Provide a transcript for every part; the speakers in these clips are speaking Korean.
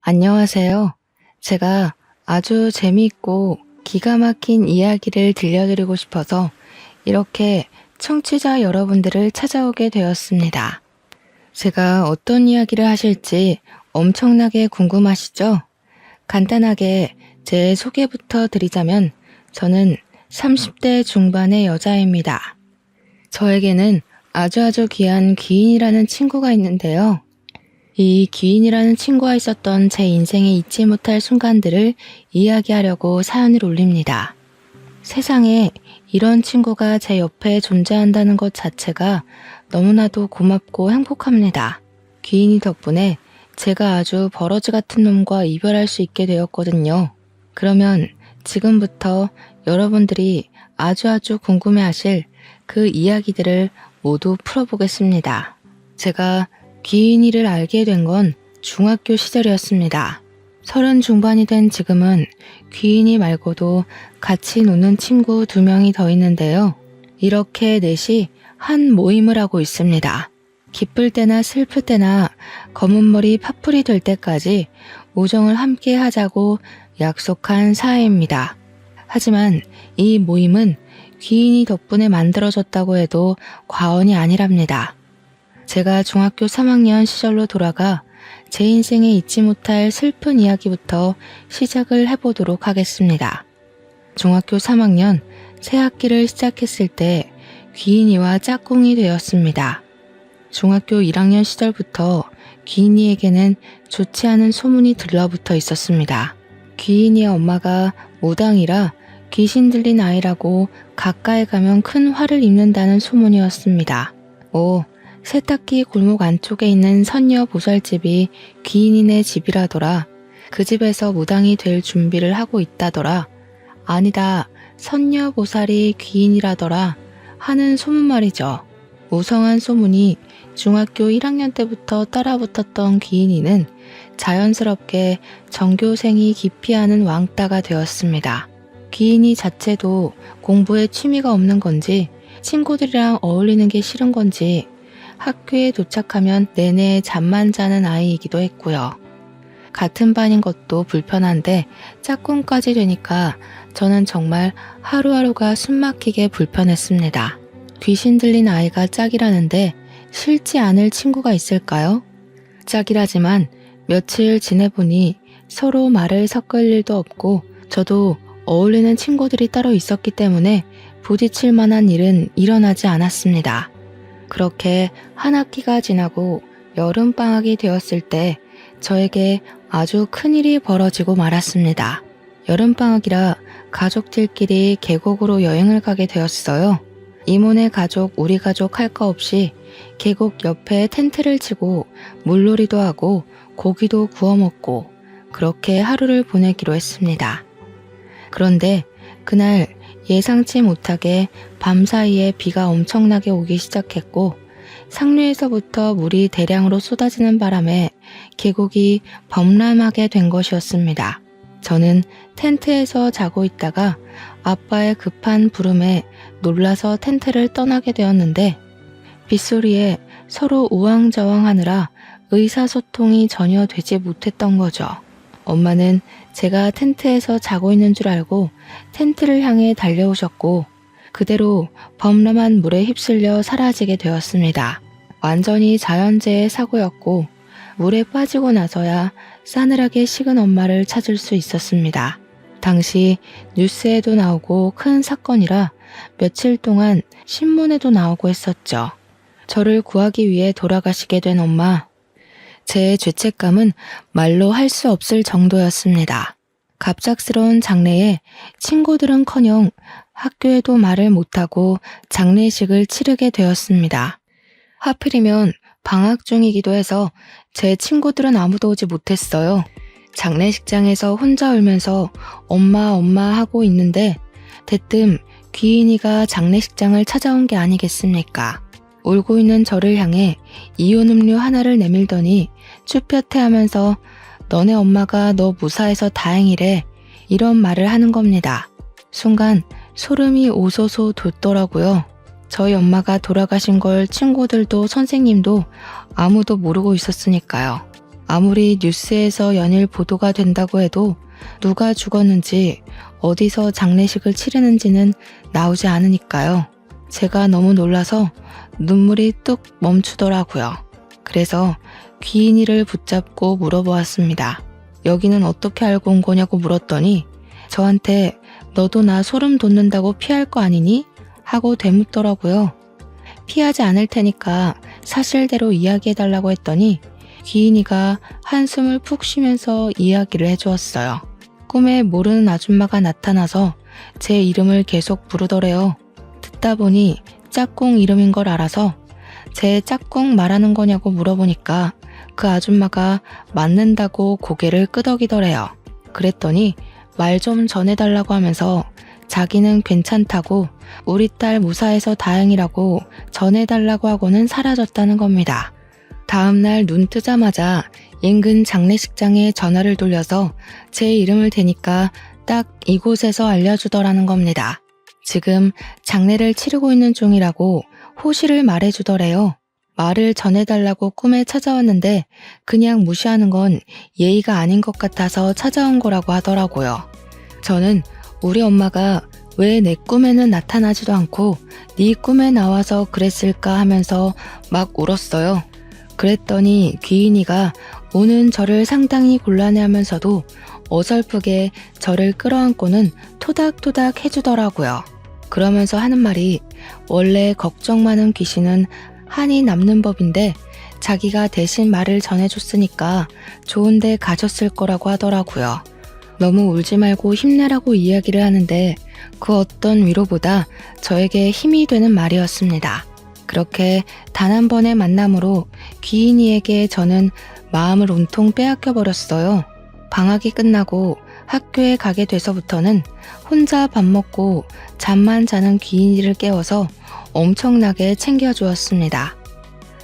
안녕하세요. 제가 아주 재미있고 기가 막힌 이야기를 들려드리고 싶어서 이렇게 청취자 여러분들을 찾아오게 되었습니다. 제가 어떤 이야기를 하실지 엄청나게 궁금하시죠? 간단하게 제 소개부터 드리자면 저는 30대 중반의 여자입니다. 저에게는 아주 귀한 귀인이라는 친구가 있는데요. 이 귀인이라는 친구와 있었던 제 인생에 잊지 못할 순간들을 이야기하려고 사연을 올립니다. 세상에 이런 친구가 제 옆에 존재한다는 것 자체가 너무나도 고맙고 행복합니다. 귀인이 덕분에 제가 아주 버러지 같은 놈과 이별할 수 있게 되었거든요. 그러면 지금부터 여러분들이 아주 궁금해하실 그 이야기들을 모두 풀어보겠습니다. 제가 귀인이를 알게 된 건 중학교 시절이었습니다. 30 중반이 된 지금은 귀인이 말고도 같이 노는 친구 2명이 더 있는데요. 이렇게 넷이 한 모임을 하고 있습니다. 기쁠 때나 슬플 때나 검은 머리 파풀이 될 때까지 우정을 함께 하자고 약속한 사이입니다. 하지만 이 모임은 귀인이 덕분에 만들어졌다고 해도 과언이 아니랍니다. 제가 중학교 3학년 시절로 돌아가 제 인생에 잊지 못할 슬픈 이야기부터 시작을 해보도록 하겠습니다. 중학교 3학년 새 학기를 시작했을 때 귀인이와 짝꿍이 되었습니다. 중학교 1학년 시절부터 귀인이에게는 좋지 않은 소문이 들러붙어 있었습니다. 귀인이의 엄마가 무당이라 귀신 들린 아이라고 가까이 가면 큰 화를 입는다는 소문이었습니다. 세탁기 골목 안쪽에 있는 선녀 보살집이 귀인이네 집이라더라. 그 집에서 무당이 될 준비를 하고 있다더라. 아니다, 선녀 보살이 귀인이라더라 하는 소문 말이죠. 무성한 소문이 중학교 1학년 때부터 따라붙었던 귀인이는 자연스럽게 전교생이 기피하는 왕따가 되었습니다. 귀인이 자체도 공부에 취미가 없는 건지 친구들이랑 어울리는 게 싫은 건지 학교에 도착하면 내내 잠만 자는 아이이기도 했고요. 같은 반인 것도 불편한데 짝꿍까지 되니까 저는 정말 하루하루가 숨막히게 불편했습니다. 귀신 들린 아이가 짝이라는데 싫지 않을 친구가 있을까요? 짝이라지만 며칠 지내보니 서로 말을 섞을 일도 없고 저도 어울리는 친구들이 따로 있었기 때문에 부딪힐 만한 일은 일어나지 않았습니다. 그렇게 한 학기가 지나고 여름방학이 되었을 때 저에게 아주 큰일이 벌어지고 말았습니다. 여름방학이라 가족들끼리 계곡으로 여행을 가게 되었어요. 이모네 가족, 우리 가족 할 거 없이 계곡 옆에 텐트를 치고 물놀이도 하고 고기도 구워 먹고 그렇게 하루를 보내기로 했습니다. 그런데 그날 예상치 못하게 밤사이에 비가 엄청나게 오기 시작했고 상류에서부터 물이 대량으로 쏟아지는 바람에 계곡이 범람하게 된 것이었습니다. 저는 텐트에서 자고 있다가 아빠의 급한 부름에 놀라서 텐트를 떠나게 되었는데 빗소리에 서로 우왕좌왕하느라 의사소통이 전혀 되지 못했던 거죠. 엄마는 제가 텐트에서 자고 있는 줄 알고 텐트를 향해 달려오셨고 그대로 범람한 물에 휩쓸려 사라지게 되었습니다. 완전히 자연재해 사고였고 물에 빠지고 나서야 싸늘하게 식은 엄마를 찾을 수 있었습니다. 당시 뉴스에도 나오고 큰 사건이라 며칠 동안 신문에도 나오고 했었죠. 저를 구하기 위해 돌아가시게 된 엄마. 제 죄책감은 말로 할 수 없을 정도였습니다. 갑작스러운 장례에 친구들은커녕 학교에도 말을 못하고 장례식을 치르게 되었습니다. 하필이면 방학 중이기도 해서 제 친구들은 아무도 오지 못했어요. 장례식장에서 혼자 울면서 엄마 하고 있는데 대뜸 귀인이가 장례식장을 찾아온 게 아니겠습니까? 울고 있는 저를 향해 이온 음료 하나를 내밀더니 쭈뼛해하면서 너네 엄마가 너 무사해서 다행이래 이런 말을 하는 겁니다. 순간 소름이 오소소 돋더라고요. 저희 엄마가 돌아가신 걸 친구들도 선생님도 아무도 모르고 있었으니까요. 아무리 뉴스에서 연일 보도가 된다고 해도 누가 죽었는지 어디서 장례식을 치르는지는 나오지 않으니까요. 제가 너무 놀라서 눈물이 뚝 멈추더라고요. 그래서 귀인이를 붙잡고 물어보았습니다. 여기는 어떻게 알고 온 거냐고 물었더니 저한테 너도 나 소름 돋는다고 피할 거 아니니? 하고 되묻더라고요. 피하지 않을 테니까 사실대로 이야기해달라고 했더니 귀인이가 한숨을 푹 쉬면서 이야기를 해주었어요. 꿈에 모르는 아줌마가 나타나서 제 이름을 계속 부르더래요. 듣다 보니 짝꿍 이름인 걸 알아서 제 짝꿍 말하는 거냐고 물어보니까 그 아줌마가 맞는다고 고개를 끄덕이더래요. 그랬더니 말 좀 전해달라고 하면서 자기는 괜찮다고 우리 딸 무사해서 다행이라고 전해달라고 하고는 사라졌다는 겁니다. 다음날 눈 뜨자마자 인근 장례식장에 전화를 돌려서 제 이름을 대니까 딱 이곳에서 알려주더라는 겁니다. 지금 장례를 치르고 있는 중이라고 호시를 말해주더래요. 말을 전해달라고 꿈에 찾아왔는데 그냥 무시하는 건 예의가 아닌 것 같아서 찾아온 거라고 하더라고요. 저는 우리 엄마가 왜 내 꿈에는 나타나지도 않고 네 꿈에 나와서 그랬을까 하면서 막 울었어요. 그랬더니 귀인이가 우는 저를 상당히 곤란해하면서도 어설프게 저를 끌어안고는 토닥토닥 해주더라고요. 그러면서 하는 말이 원래 걱정 많은 귀신은 한이 남는 법인데 자기가 대신 말을 전해줬으니까 좋은 데 가셨을 거라고 하더라고요. 너무 울지 말고 힘내라고 이야기를 하는데 그 어떤 위로보다 저에게 힘이 되는 말이었습니다. 그렇게 단 한 번의 만남으로 귀인이에게 저는 마음을 온통 빼앗겨버렸어요. 방학이 끝나고 학교에 가게 돼서부터는 혼자 밥 먹고 잠만 자는 귀인이를 깨워서 엄청나게 챙겨주었습니다.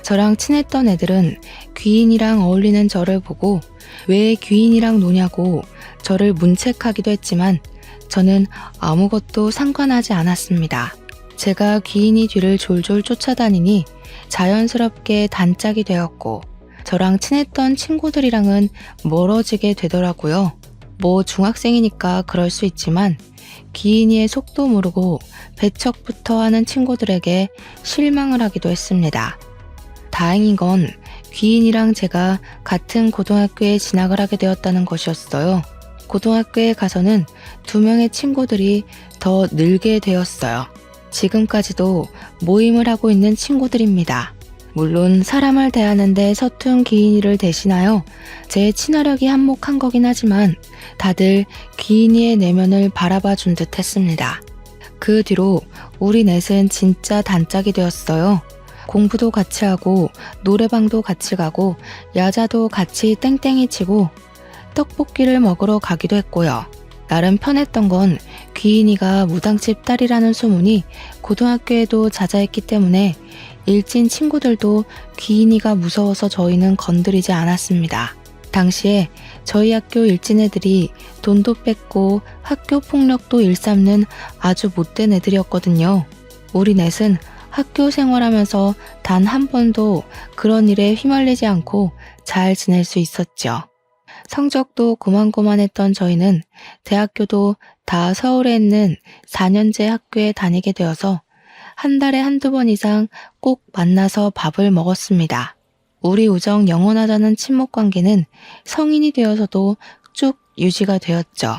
저랑 친했던 애들은 귀인이랑 어울리는 저를 보고 왜 귀인이랑 노냐고 저를 문책하기도 했지만 저는 아무것도 상관하지 않았습니다. 제가 귀인이 뒤를 졸졸 쫓아다니니 자연스럽게 단짝이 되었고 저랑 친했던 친구들이랑은 멀어지게 되더라고요. 뭐 중학생이니까 그럴 수 있지만 귀인이의 속도 모르고 배척부터 하는 친구들에게 실망을 하기도 했습니다. 다행인 건 귀인이랑 제가 같은 고등학교에 진학을 하게 되었다는 것이었어요. 고등학교에 가서는 2명의 친구들이 더 늘게 되었어요. 지금까지도 모임을 하고 있는 친구들입니다. 물론 사람을 대하는데 서툰 귀인이를 대신하여 제 친화력이 한몫한 거긴 하지만 다들 귀인이의 내면을 바라봐 준 듯 했습니다. 그 뒤로 우리 넷은 진짜 단짝이 되었어요. 공부도 같이 하고 노래방도 같이 가고 야자도 같이 땡땡이 치고 떡볶이를 먹으러 가기도 했고요. 나름 편했던 건 귀인이가 무당집 딸이라는 소문이 고등학교에도 자자했기 때문에 일진 친구들도 귀인이가 무서워서 저희는 건드리지 않았습니다. 당시에 저희 학교 일진 애들이 돈도 뺏고 학교 폭력도 일삼는 아주 못된 애들이었거든요. 우리 넷은 학교 생활하면서 단 한 번도 그런 일에 휘말리지 않고 잘 지낼 수 있었죠. 성적도 고만고만했던 저희는 대학교도 다 서울에 있는 4년제 학교에 다니게 되어서 한 달에 한두 번 이상 꼭 만나서 밥을 먹었습니다. 우리 우정 영원하다는 친목 관계는 성인이 되어서도 쭉 유지가 되었죠.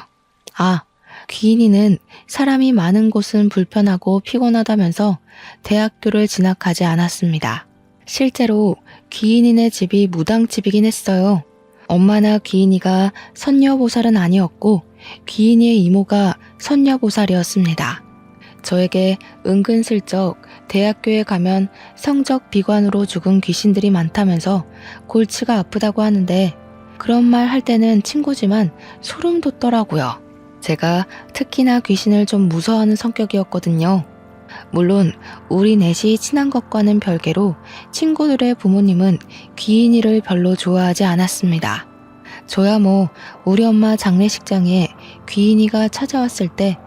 아, 귀인이는 사람이 많은 곳은 불편하고 피곤하다면서 대학교를 진학하지 않았습니다. 실제로 귀인이네 집이 무당집이긴 했어요. 엄마나 귀인이가 선녀보살은 아니었고 귀인이의 이모가 선녀보살이었습니다. 저에게 은근슬쩍 대학교에 가면 성적 비관으로 죽은 귀신들이 많다면서 골치가 아프다고 하는데 그런 말 할 때는 친구지만 소름 돋더라고요. 제가 특히나 귀신을 좀 무서워하는 성격이었거든요. 물론 우리 넷이 친한 것과는 별개로 친구들의 부모님은 귀인이를 별로 좋아하지 않았습니다. 저야 뭐 우리 엄마 장례식장에 귀인이가 찾아왔을 때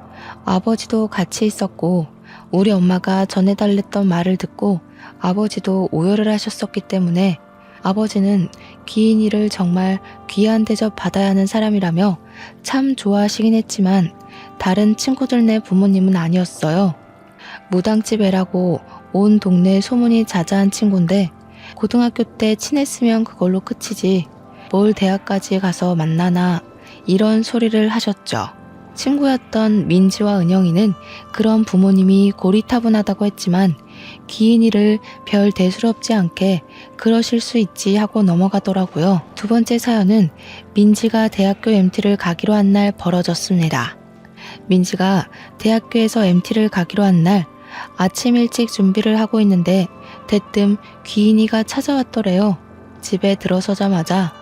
아버지도 같이 있었고 우리 엄마가 전해달랬던 말을 듣고 아버지도 오열을 하셨었기 때문에 아버지는 귀인이를 정말 귀한 대접 받아야 하는 사람이라며 참 좋아하시긴 했지만 다른 친구들네 부모님은 아니었어요. 무당집 애라고 온 동네에 소문이 자자한 친구인데 고등학교 때 친했으면 그걸로 끝이지 뭘 대학까지 가서 만나나 이런 소리를 하셨죠. 친구였던 민지와 은영이는 그런 부모님이 고리타분하다고 했지만 귀인이를 별 대수롭지 않게 그러실 수 있지 하고 넘어가더라고요. 두 번째 사연은 민지가 대학교 MT를 가기로 한 날 벌어졌습니다. 민지가 대학교에서 MT를 가기로 한 날 아침 일찍 준비를 하고 있는데 대뜸 귀인이가 찾아왔더래요. 집에 들어서자마자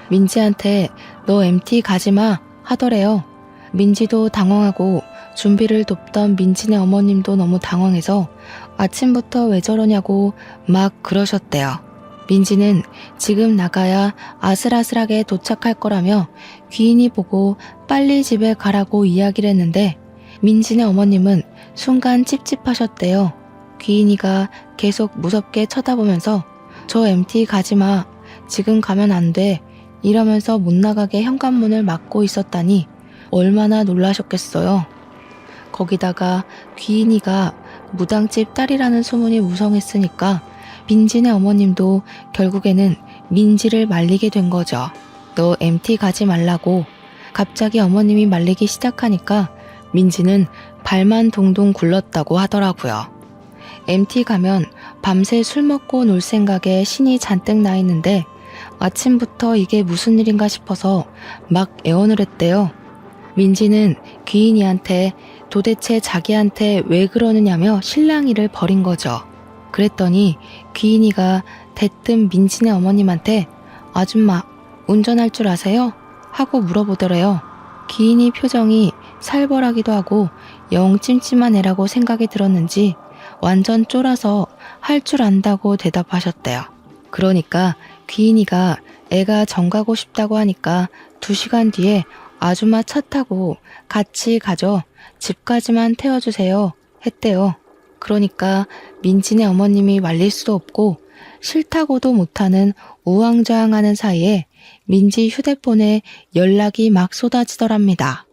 민지한테 너 MT 가지마 하더래요. 민지도 당황하고 준비를 돕던 민지네 어머님도 너무 당황해서 아침부터 왜 저러냐고 막 그러셨대요. 민지는 지금 나가야 아슬아슬하게 도착할 거라며 귀인이 보고 빨리 집에 가라고 이야기를 했는데 민지네 어머님은 순간 찝찝하셨대요. 귀인이가 계속 무섭게 쳐다보면서 저 MT 가지마, 지금 가면 안 돼 이러면서 못 나가게 현관문을 막고 있었다니 얼마나 놀라셨겠어요. 거기다가 귀인이가 무당집 딸이라는 소문이 무성했으니까 민지네 어머님도 결국에는 민지를 말리게 된 거죠. 너 MT 가지 말라고. 갑자기 어머님이 말리기 시작하니까 민지는 발만 동동 굴렀다고 하더라고요. MT 가면 밤새 술 먹고 놀 생각에 신이 잔뜩 나 있는데 아침부터 이게 무슨 일인가 싶어서 막 애원을 했대요. 민지는 귀인이한테 도대체 자기한테 왜 그러느냐며 실랑이를 벌인 거죠. 그랬더니 귀인이가 대뜸 민지네 어머님한테 아줌마 운전할 줄 아세요? 하고 물어보더래요. 귀인이 표정이 살벌하기도 하고 영 찜찜한 애라고 생각이 들었는지 완전 쫄아서 할 줄 안다고 대답하셨대요. 그러니까 귀인이가 애가 정 가고 싶다고 하니까 2시간 뒤에 아줌마 차 타고 같이 가죠. 집까지만 태워주세요. 했대요. 그러니까 민지네 어머님이 말릴 수도 없고 싫다고도 못하는 우왕좌왕하는 사이에 민지 휴대폰에 연락이 막 쏟아지더랍니다.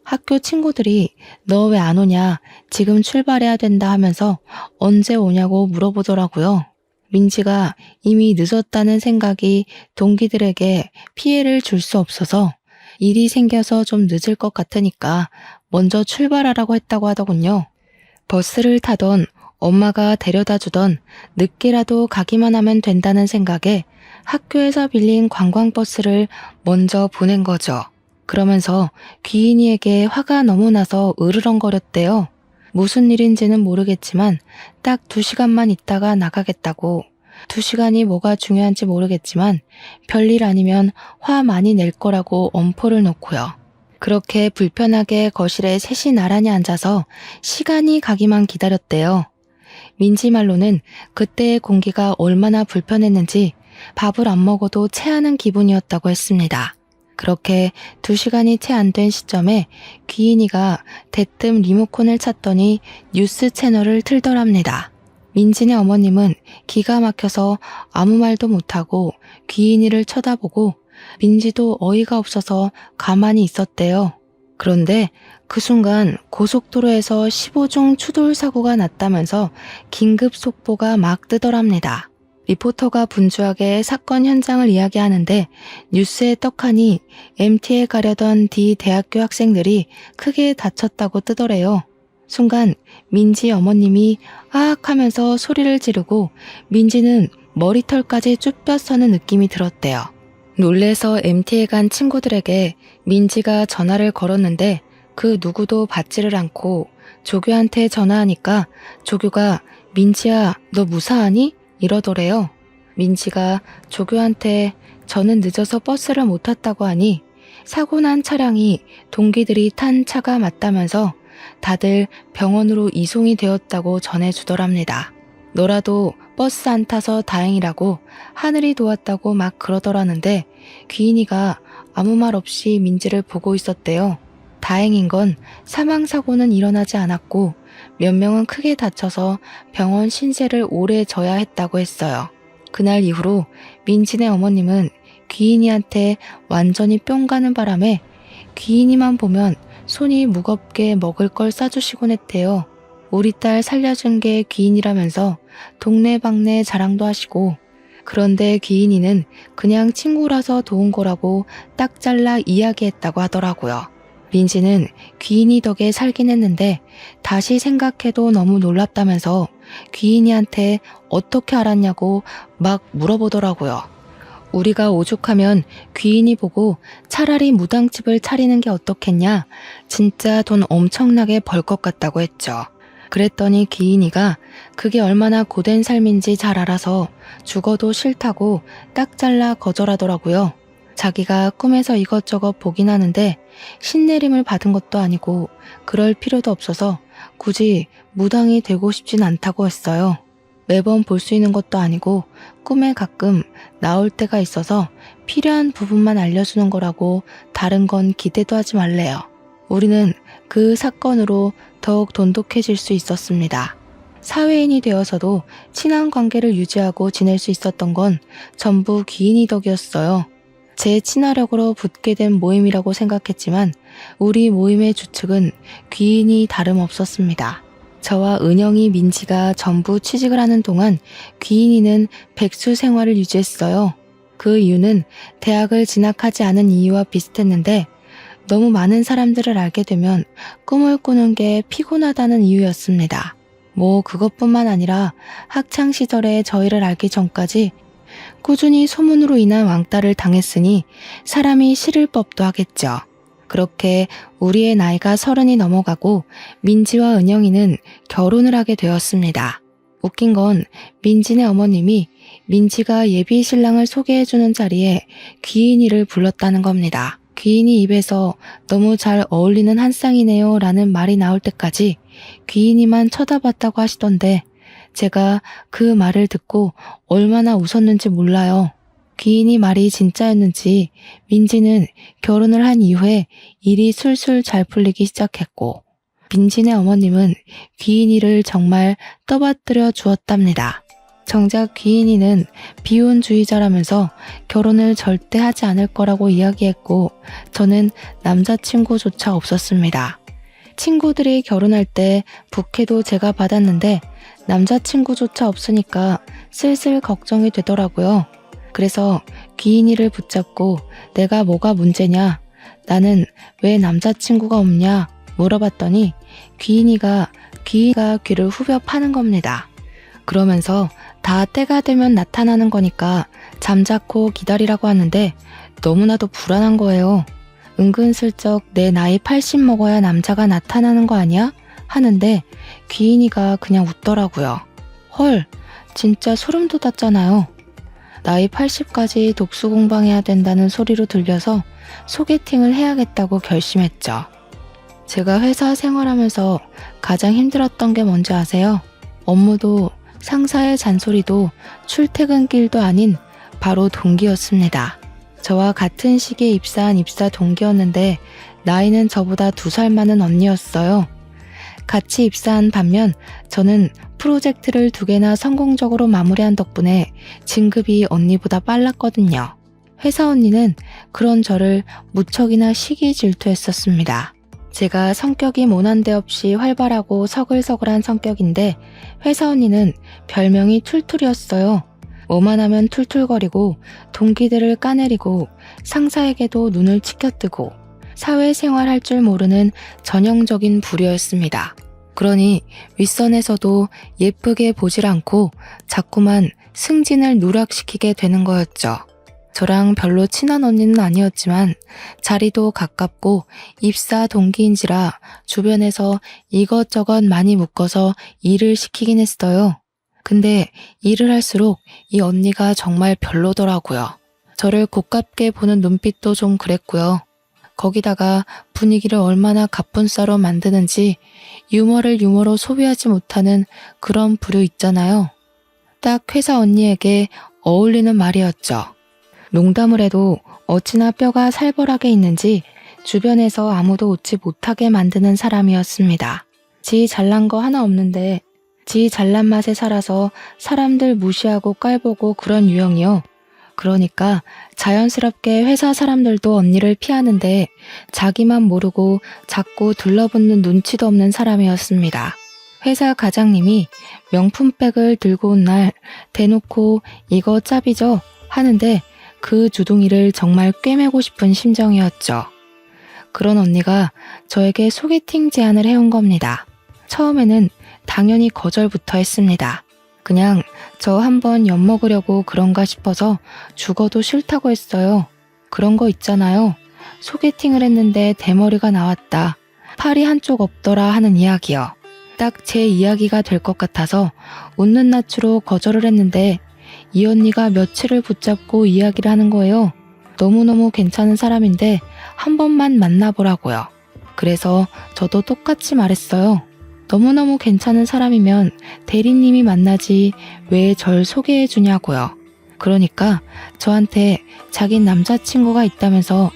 학교 친구들이 너 왜 안 오냐, 지금 출발해야 된다 하면서 언제 오냐고 물어보더라고요. 민지가 이미 늦었다는 생각이 동기들에게 피해를 줄 수 없어서 일이 생겨서 좀 늦을 것 같으니까 먼저 출발하라고 했다고 하더군요. 버스를 타던 엄마가 데려다 주던 늦게라도 가기만 하면 된다는 생각에 학교에서 빌린 관광버스를 먼저 보낸 거죠. 그러면서 귀인이에게 화가 너무 나서 으르렁거렸대요. 무슨 일인지는 모르겠지만 딱 2시간만 있다가 나가겠다고. 2시간이 뭐가 중요한지 모르겠지만 별일 아니면 화 많이 낼 거라고 엄포를 놓고요. 그렇게 불편하게 거실에 셋이 나란히 앉아서 시간이 가기만 기다렸대요. 민지 말로는 그때의 공기가 얼마나 불편했는지 밥을 안 먹어도 체하는 기분이었다고 했습니다. 그렇게 2시간이 채 안 된 시점에 귀인이가 대뜸 리모컨을 찾더니 뉴스 채널을 틀더랍니다. 민지네 어머님은 기가 막혀서 아무 말도 못하고 귀인이를 쳐다보고 민지도 어이가 없어서 가만히 있었대요. 그런데 그 순간 고속도로에서 15중 추돌 사고가 났다면서 긴급 속보가 막 뜨더랍니다. 리포터가 분주하게 사건 현장을 이야기하는데 뉴스에 떡하니 MT에 가려던 D 대학교 학생들이 크게 다쳤다고 뜨더래요. 순간 민지 어머님이 아악 하면서 소리를 지르고 민지는 머리털까지 쭈뼛 서는 느낌이 들었대요. 놀래서 MT에 간 친구들에게 민지가 전화를 걸었는데 그 누구도 받지를 않고 조교한테 전화하니까 조교가 민지야 너 무사하니? 이러더래요. 민지가 조교한테 저는 늦어서 버스를 못 탔다고 하니 사고 난 차량이 동기들이 탄 차가 맞다면서 다들 병원으로 이송이 되었다고 전해주더랍니다. 너라도 버스 안 타서 다행이라고 하늘이 도왔다고 막 그러더라는데 귀인이가 아무 말 없이 민지를 보고 있었대요. 다행인 건 사망사고는 일어나지 않았고 몇 명은 크게 다쳐서 병원 신세를 오래 져야 했다고 했어요. 그날 이후로 민지네 어머님은 귀인이한테 완전히 뿅 가는 바람에 귀인이만 보면 손이 무겁게 먹을 걸 싸주시곤 했대요. 우리 딸 살려준 게 귀인이라면서 동네방네 자랑도 하시고, 그런데 귀인이는 그냥 친구라서 도운 거라고 딱 잘라 이야기했다고 하더라고요. 민지는 귀인이 덕에 살긴 했는데 다시 생각해도 너무 놀랍다면서 귀인이한테 어떻게 알았냐고 막 물어보더라고요. 우리가 오죽하면 귀인이 보고 차라리 무당집을 차리는 게 어떻겠냐, 진짜 돈 엄청나게 벌 것 같다고 했죠. 그랬더니 귀인이가 그게 얼마나 고된 삶인지 잘 알아서 죽어도 싫다고 딱 잘라 거절하더라고요. 자기가 꿈에서 이것저것 보긴 하는데 신내림을 받은 것도 아니고 그럴 필요도 없어서 굳이 무당이 되고 싶진 않다고 했어요. 매번 볼 수 있는 것도 아니고 꿈에 가끔 나올 때가 있어서 필요한 부분만 알려주는 거라고 다른 건 기대도 하지 말래요. 우리는 그 사건으로 더욱 돈독해질 수 있었습니다. 사회인이 되어서도 친한 관계를 유지하고 지낼 수 있었던 건 전부 귀인이 덕이었어요. 제 친화력으로 붙게 된 모임이라고 생각했지만 우리 모임의 주축은 귀인이 다름없었습니다. 저와 은영이, 민지가 전부 취직을 하는 동안 귀인이는 백수 생활을 유지했어요. 그 이유는 대학을 진학하지 않은 이유와 비슷했는데 너무 많은 사람들을 알게 되면 꿈을 꾸는 게 피곤하다는 이유였습니다. 뭐 그것뿐만 아니라 학창시절에 저희를 알기 전까지 꾸준히 소문으로 인한 왕따를 당했으니 사람이 싫을 법도 하겠죠. 그렇게 우리의 나이가 30이 넘어가고 민지와 은영이는 결혼을 하게 되었습니다. 웃긴 건 민지네 어머님이 민지가 예비 신랑을 소개해주는 자리에 귀인이를 불렀다는 겁니다. 귀인이 입에서 너무 잘 어울리는 한 쌍이네요 라는 말이 나올 때까지 귀인이만 쳐다봤다고 하시던데 제가 그 말을 듣고 얼마나 웃었는지 몰라요. 귀인이 말이 진짜였는지 민지는 결혼을 한 이후에 일이 술술 잘 풀리기 시작했고 민지네 어머님은 귀인이를 정말 떠받들여 주었답니다. 정작 귀인이는 비혼주의자라면서 결혼을 절대 하지 않을 거라고 이야기했고 저는 남자친구조차 없었습니다. 친구들이 결혼할 때 부케도 제가 받았는데 남자친구조차 없으니까 슬슬 걱정이 되더라고요. 그래서 귀인이를 붙잡고 내가 뭐가 문제냐, 나는 왜 남자친구가 없냐 물어봤더니 귀인이가 귀를 후벼 파는 겁니다. 그러면서 다 때가 되면 나타나는 거니까 잠자코 기다리라고 하는데 너무나도 불안한 거예요. 은근슬쩍 내 나이 80 먹어야 남자가 나타나는 거 아니야? 하는데 귀인이가 그냥 웃더라고요. 헐, 진짜 소름 돋았잖아요. 나이 80까지 독수 공방해야 된다는 소리로 들려서 소개팅을 해야겠다고 결심했죠. 제가 회사 생활하면서 가장 힘들었던 게 뭔지 아세요? 업무도 상사의 잔소리도 출퇴근길도 아닌 바로 동기였습니다. 저와 같은 시기에 입사한 입사 동기였는데 나이는 저보다 2살 많은 언니였어요. 같이 입사한 반면 저는 프로젝트를 2개나 성공적으로 마무리한 덕분에 진급이 언니보다 빨랐거든요. 회사 언니는 그런 저를 무척이나 시기 질투했었습니다. 제가 성격이 모난 데 없이 활발하고 서글서글한 성격인데 회사 언니는 별명이 툴툴이었어요. 뭐만 하면 툴툴거리고 동기들을 까내리고 상사에게도 눈을 치켜뜨고 사회생활 할 줄 모르는 전형적인 부류였습니다. 그러니 윗선에서도 예쁘게 보질 않고 자꾸만 승진을 누락시키게 되는 거였죠. 저랑 별로 친한 언니는 아니었지만 자리도 가깝고 입사 동기인지라 주변에서 이것저것 많이 묶어서 일을 시키긴 했어요. 근데 일을 할수록 이 언니가 정말 별로더라고요. 저를 고깝게 보는 눈빛도 좀 그랬고요. 거기다가 분위기를 얼마나 갑분싸로 만드는지 유머를 유머로 소비하지 못하는 그런 부류 있잖아요. 딱 회사 언니에게 어울리는 말이었죠. 농담을 해도 어찌나 뼈가 살벌하게 있는지 주변에서 아무도 웃지 못하게 만드는 사람이었습니다. 지 잘난 거 하나 없는데 지 잘난 맛에 살아서 사람들 무시하고 깔보고 그런 유형이요. 그러니까 자연스럽게 회사 사람들도 언니를 피하는데 자기만 모르고 자꾸 둘러붙는 눈치도 없는 사람이었습니다. 회사 과장님이 명품백을 들고 온 날 대놓고 이거 짭이죠? 하는데 그 주둥이를 정말 꿰매고 싶은 심정이었죠. 그런 언니가 저에게 소개팅 제안을 해온 겁니다. 처음에는 당연히 거절부터 했습니다. 그냥 저 한번 엿먹으려고 그런가 싶어서 죽어도 싫다고 했어요. 그런 거 있잖아요. 소개팅을 했는데 대머리가 나왔다. 팔이 한쪽 없더라 하는 이야기요. 딱 제 이야기가 될 것 같아서 웃는 낯으로 거절을 했는데 이 언니가 며칠을 붙잡고 이야기를 하는 거예요. 너무너무 괜찮은 사람인데 한 번만 만나보라고요. 그래서 저도 똑같이 말했어요. 너무너무 괜찮은 사람이면 대리님이 만나지 왜 절 소개해 주냐고요. 그러니까 저한테 자긴 남자친구가 있다면서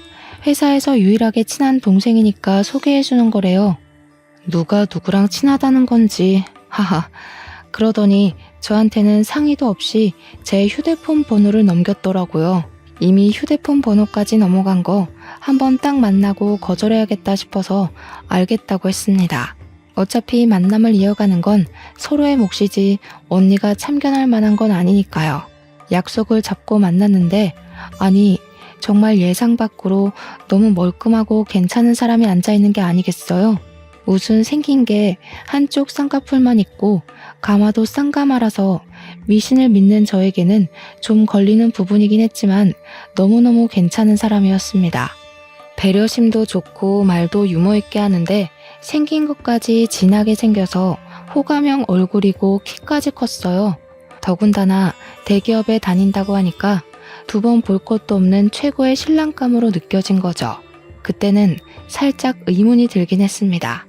회사에서 유일하게 친한 동생이니까 소개해 주는 거래요. 누가 누구랑 친하다는 건지 하하. 그러더니 저한테는 상의도 없이 제 휴대폰 번호를 넘겼더라고요. 이미 휴대폰 번호까지 넘어간 거 한번 딱 만나고 거절해야겠다 싶어서 알겠다고 했습니다. 어차피 만남을 이어가는 건 서로의 몫이지 언니가 참견할 만한 건 아니니까요. 약속을 잡고 만났는데 아니 정말 예상 밖으로 너무 멀끔하고 괜찮은 사람이 앉아있는 게 아니겠어요? 옷은 생긴 게 한쪽 쌍꺼풀만 있고 가마도 쌍가마라서 미신을 믿는 저에게는 좀 걸리는 부분이긴 했지만 너무너무 괜찮은 사람이었습니다. 배려심도 좋고 말도 유머 있게 하는데 생긴 것까지 진하게 생겨서 호감형 얼굴이고 키까지 컸어요. 더군다나 대기업에 다닌다고 하니까 두 번 볼 것도 없는 최고의 신랑감으로 느껴진 거죠. 그때는 살짝 의문이 들긴 했습니다.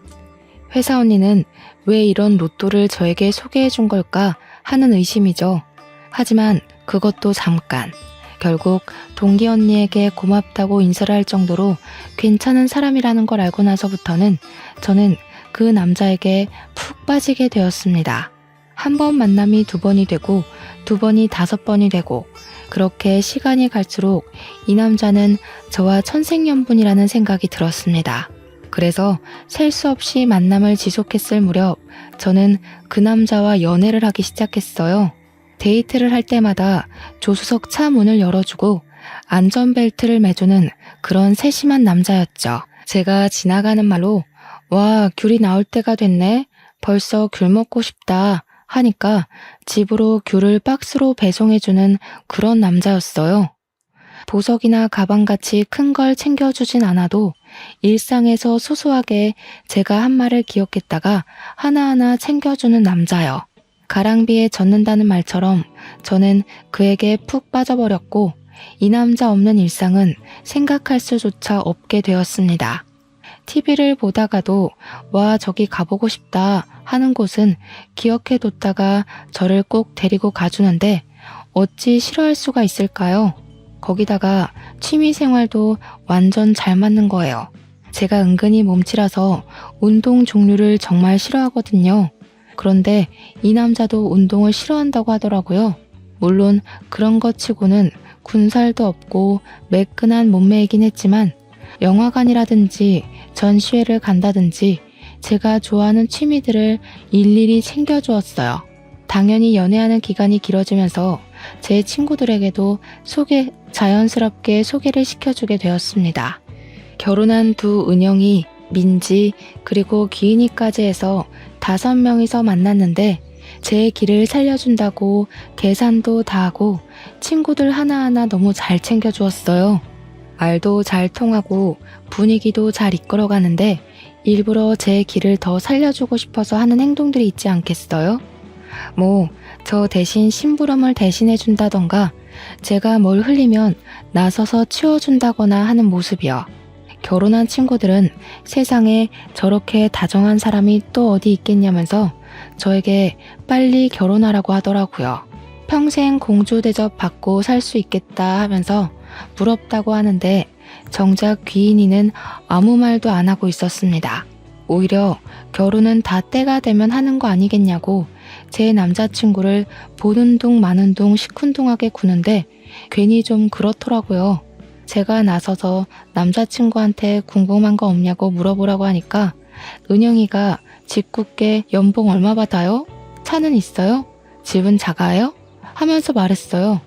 회사 언니는 왜 이런 로또를 저에게 소개해 준 걸까 하는 의심이죠. 하지만 그것도 잠깐. 결국 동기 언니에게 고맙다고 인사를 할 정도로 괜찮은 사람이라는 걸 알고 나서부터는 저는 그 남자에게 푹 빠지게 되었습니다. 한 번 만남이 두 번이 되고 두 번이 다섯 번이 되고 그렇게 시간이 갈수록 이 남자는 저와 천생연분이라는 생각이 들었습니다. 그래서 셀 수 없이 만남을 지속했을 무렵 저는 그 남자와 연애를 하기 시작했어요. 데이트를 할 때마다 조수석 차 문을 열어주고 안전벨트를 매주는 그런 세심한 남자였죠. 제가 지나가는 말로 와 귤이 나올 때가 됐네. 벌써 귤 먹고 싶다 하니까 집으로 귤을 박스로 배송해주는 그런 남자였어요. 보석이나 가방같이 큰 걸 챙겨주진 않아도 일상에서 소소하게 제가 한 말을 기억했다가 하나하나 챙겨주는 남자요. 가랑비에 젖는다는 말처럼 저는 그에게 푹 빠져버렸고 이 남자 없는 일상은 생각할 수조차 없게 되었습니다. TV를 보다가도 와 저기 가보고 싶다 하는 곳은 기억해뒀다가 저를 꼭 데리고 가주는데 어찌 싫어할 수가 있을까요? 거기다가 취미생활도 완전 잘 맞는 거예요. 제가 은근히 몸치라서 운동 종류를 정말 싫어하거든요. 그런데 이 남자도 운동을 싫어한다고 하더라고요. 물론 그런 것 치고는 군살도 없고 매끈한 몸매이긴 했지만 영화관이라든지 전시회를 간다든지 제가 좋아하는 취미들을 일일이 챙겨주었어요. 당연히 연애하는 기간이 길어지면서 제 친구들에게도 자연스럽게 소개를 시켜주게 되었습니다. 결혼한 두 은영이, 민지, 그리고 기인이까지 해서 5명이서 만났는데 제 길을 살려준다고 계산도 다 하고 친구들 하나하나 너무 잘 챙겨주었어요. 말도 잘 통하고 분위기도 잘 이끌어가는데 일부러 제 길을 더 살려주고 싶어서 하는 행동들이 있지 않겠어요? 저 대신 심부름을 대신해준다던가 제가 뭘 흘리면 나서서 치워준다거나 하는 모습이요. 결혼한 친구들은 세상에 저렇게 다정한 사람이 또 어디 있겠냐면서 저에게 빨리 결혼하라고 하더라고요. 평생 공주 대접 받고 살 수 있겠다 하면서 부럽다고 하는데 정작 귀인이는 아무 말도 안 하고 있었습니다. 오히려 결혼은 다 때가 되면 하는 거 아니겠냐고 제 남자친구를 보는 둥 마는 둥 시큰둥하게 구는데 괜히 좀 그렇더라고요. 제가 나서서 남자친구한테 궁금한 거 없냐고 물어보라고 하니까 은영이가 짓궂게 연봉 얼마 받아요? 차는 있어요? 집은 작아요? 하면서 말했어요.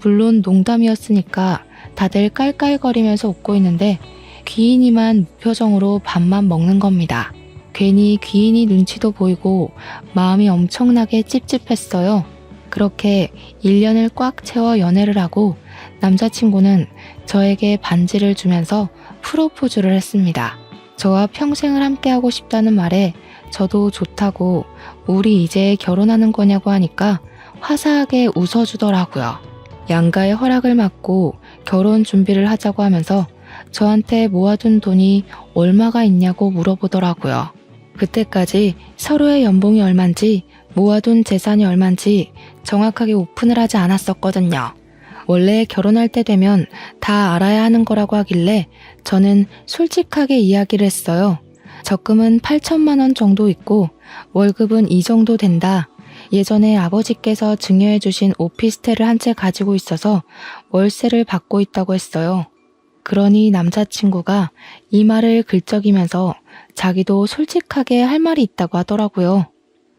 물론 농담이었으니까 다들 깔깔거리면서 웃고 있는데 귀인이만 무표정으로 밥만 먹는 겁니다. 괜히 귀인이 눈치도 보이고 마음이 엄청나게 찝찝했어요. 그렇게 1년을 꽉 채워 연애를 하고 남자친구는 저에게 반지를 주면서 프로포즈를 했습니다. 저와 평생을 함께하고 싶다는 말에 저도 좋다고 우리 이제 결혼하는 거냐고 하니까 화사하게 웃어주더라고요. 양가의 허락을 받고 결혼 준비를 하자고 하면서 저한테 모아둔 돈이 얼마가 있냐고 물어보더라고요. 그때까지 서로의 연봉이 얼만지 모아둔 재산이 얼만지 정확하게 오픈을 하지 않았었거든요. 원래 결혼할 때 되면 다 알아야 하는 거라고 하길래 저는 솔직하게 이야기를 했어요. 적금은 8천만 원 정도 있고 월급은 이 정도 된다. 예전에 아버지께서 증여해 주신 오피스텔을 한 채 가지고 있어서 월세를 받고 있다고 했어요. 그러니 남자친구가 이 말을 긁적이면서 자기도 솔직하게 할 말이 있다고 하더라고요.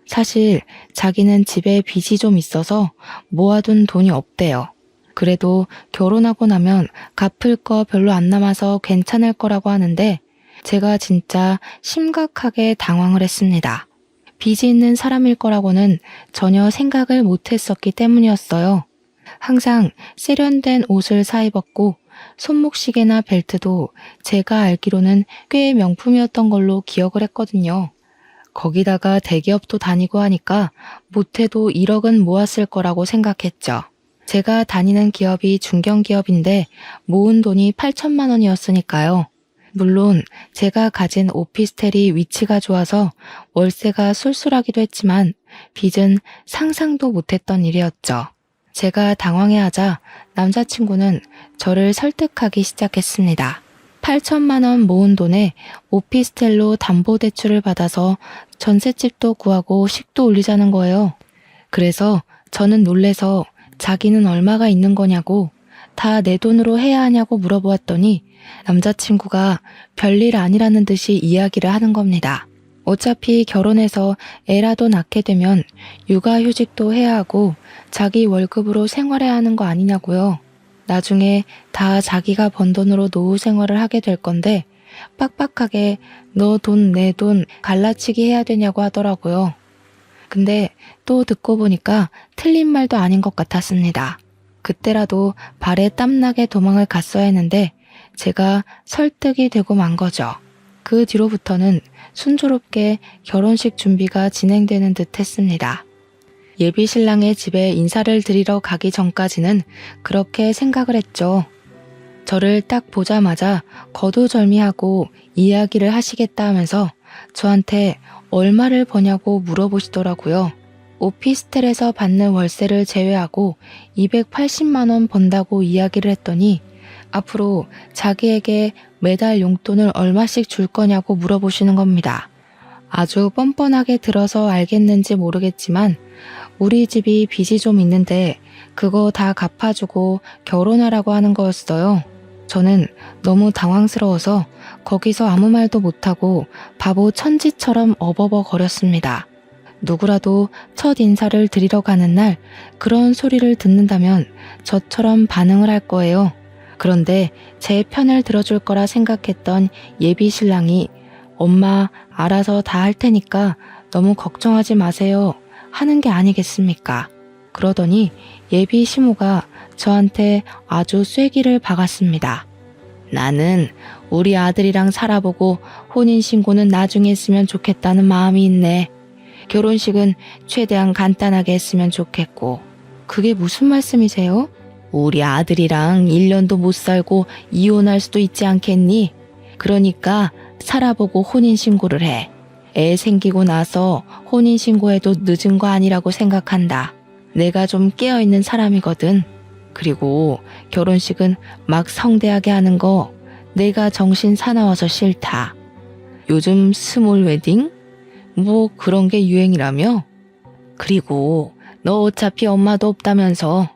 사실 자기는 집에 빚이 좀 있어서 모아둔 돈이 없대요. 그래도 결혼하고 나면 갚을 거 별로 안 남아서 괜찮을 거라고 하는데 제가 진짜 심각하게 당황을 했습니다. 빚이 있는 사람일 거라고는 전혀 생각을 못 했었기 때문이었어요. 항상 세련된 옷을 사입었고 손목시계나 벨트도 제가 알기로는 꽤 명품이었던 걸로 기억을 했거든요. 거기다가 대기업도 다니고 하니까 못해도 1억은 모았을 거라고 생각했죠. 제가 다니는 기업이 중견기업인데 모은 돈이 8천만 원이었으니까요. 물론 제가 가진 오피스텔이 위치가 좋아서 월세가 쏠쏠하기도 했지만 빚은 상상도 못했던 일이었죠. 제가 당황해하자 남자친구는 저를 설득하기 시작했습니다. 8천만 원 모은 돈에 오피스텔로 담보대출을 받아서 전셋집도 구하고 식도 올리자는 거예요. 그래서 저는 놀래서 자기는 얼마가 있는 거냐고 다 내 돈으로 해야 하냐고 물어보았더니 남자친구가 별일 아니라는 듯이 이야기를 하는 겁니다. 어차피 결혼해서 애라도 낳게 되면 육아휴직도 해야 하고 자기 월급으로 생활해야 하는 거 아니냐고요. 나중에 다 자기가 번 돈으로 노후 생활을 하게 될 건데 빡빡하게 너 돈 내 돈 갈라치기 해야 되냐고 하더라고요. 근데 또 듣고 보니까 틀린 말도 아닌 것 같았습니다. 그때라도 발에 땀나게 도망을 갔어야 했는데 제가 설득이 되고 만 거죠. 그 뒤로부터는 순조롭게 결혼식 준비가 진행되는 듯 했습니다. 예비 신랑의 집에 인사를 드리러 가기 전까지는 그렇게 생각을 했죠. 저를 딱 보자마자 거두절미하고 이야기를 하시겠다 하면서 저한테 얼마를 버냐고 물어보시더라고요. 오피스텔에서 받는 월세를 제외하고 280만 원 번다고 이야기를 했더니 앞으로 자기에게 매달 용돈을 얼마씩 줄 거냐고 물어보시는 겁니다. 아주 뻔뻔하게 들어서 알겠는지 모르겠지만 우리 집이 빚이 좀 있는데 그거 다 갚아주고 결혼하라고 하는 거였어요. 저는 너무 당황스러워서 거기서 아무 말도 못하고 바보 천지처럼 어버버 거렸습니다. 누구라도 첫 인사를 드리러 가는 날 그런 소리를 듣는다면 저처럼 반응을 할 거예요. 그런데 제 편을 들어줄 거라 생각했던 예비 신랑이 엄마 알아서 다 할 테니까 너무 걱정하지 마세요 하는 게 아니겠습니까? 그러더니 예비 시모가 저한테 아주 쐐기를 박았습니다. 나는 우리 아들이랑 살아보고 혼인신고는 나중에 했으면 좋겠다는 마음이 있네. 결혼식은 최대한 간단하게 했으면 좋겠고. 그게 무슨 말씀이세요? 우리 아들이랑 1년도 못 살고 이혼할 수도 있지 않겠니? 그러니까 살아보고 혼인신고를 해. 애 생기고 나서 혼인신고해도 늦은 거 아니라고 생각한다. 내가 좀 깨어있는 사람이거든. 그리고 결혼식은 막 성대하게 하는 거 내가 정신 사나워서 싫다. 요즘 스몰 웨딩? 뭐 그런 게 유행이라며? 그리고 너 어차피 엄마도 없다면서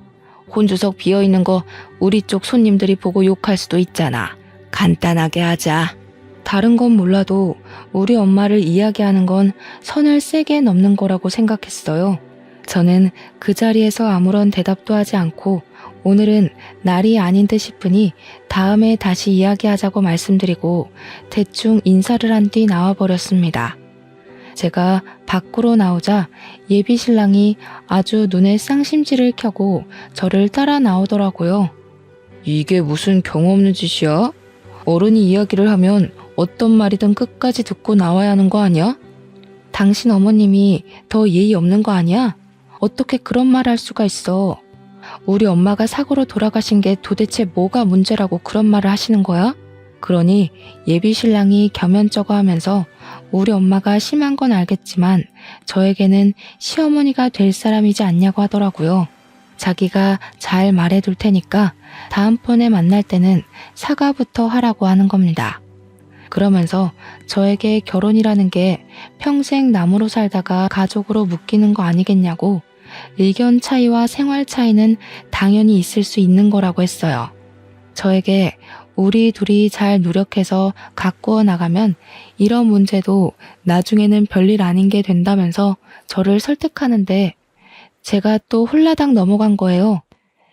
혼주석 비어있는 거 우리 쪽 손님들이 보고 욕할 수도 있잖아. 간단하게 하자. 다른 건 몰라도 우리 엄마를 이야기하는 건 선을 세게 넘는 거라고 생각했어요. 저는 그 자리에서 아무런 대답도 하지 않고 오늘은 날이 아닌 듯 싶으니 다음에 다시 이야기하자고 말씀드리고 대충 인사를 한 뒤 나와버렸습니다. 제가 밖으로 나오자 예비 신랑이 아주 눈에 쌍심지를 켜고 저를 따라 나오더라고요. 이게 무슨 경험 없는 짓이야? 어른이 이야기를 하면 어떤 말이든 끝까지 듣고 나와야 하는 거 아니야? 당신 어머님이 더 예의 없는 거 아니야? 어떻게 그런 말 할 수가 있어? 우리 엄마가 사고로 돌아가신 게 도대체 뭐가 문제라고 그런 말을 하시는 거야? 그러니 예비 신랑이 겸연쩍어 하면서 우리 엄마가 심한 건 알겠지만 저에게는 시어머니가 될 사람이지 않냐고 하더라고요. 자기가 잘 말해둘 테니까 다음번에 만날 때는 사과부터 하라고 하는 겁니다. 그러면서 저에게 결혼이라는 게 평생 남으로 살다가 가족으로 묶이는 거 아니겠냐고 의견 차이와 생활 차이는 당연히 있을 수 있는 거라고 했어요. 저에게 우리 둘이 잘 노력해서 가꾸어 나가면 이런 문제도 나중에는 별일 아닌 게 된다면서 저를 설득하는데 제가 또 홀라당 넘어간 거예요.